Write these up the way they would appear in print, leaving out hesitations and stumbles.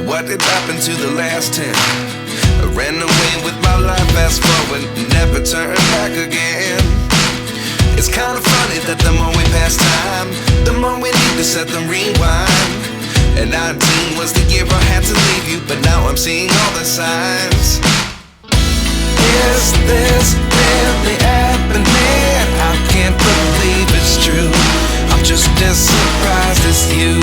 what did happen to the last 10? I ran away with my life, fast forward, never turn back again. It's kinda funny that the more we pass time, the more we need to set the rewind. And 19 was the year I had to leave you, but now I'm seeing all the signs. Is this really happening? I can't believe it's true. I'm just as surprised as you.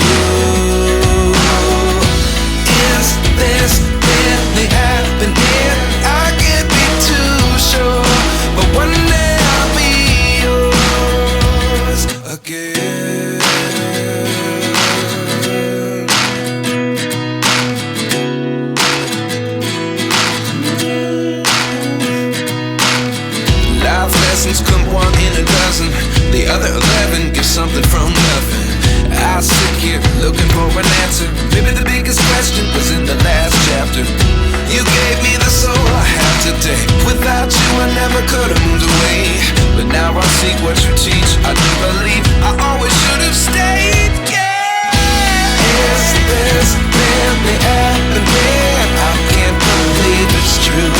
Is this really happening? I can't be too sure, but one day I'll be yours again. Life lessons come one in a dozen. The other 11 give something from nothing. I sit here looking for an answer. Maybe the biggest question was in the last chapter. You gave me the soul I have today. Without you I never could have moved away. But now I see what you teach. I do believe I always should have stayed. Yeah. Is this really happening? I can't believe it's true.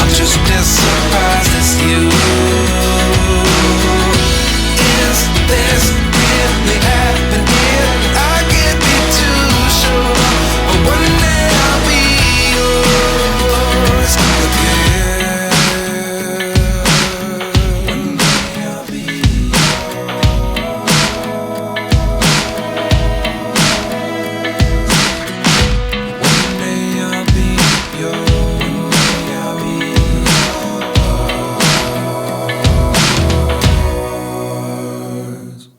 I'm just as surprised as you. Is this really happening? I can't be too sure, but one day I'll be yours again. One day I'll be One day I'll be yours. I'll be yours.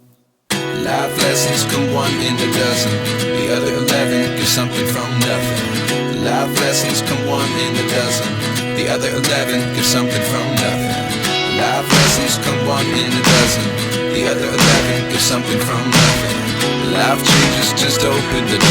Life lessons come one in a dozen. The other 11 give something from nothing. Life lessons come one in a dozen. The other 11 give something from nothing. Life lessons come one in a dozen. The other 11 give something from nothing. Life changes just open the door.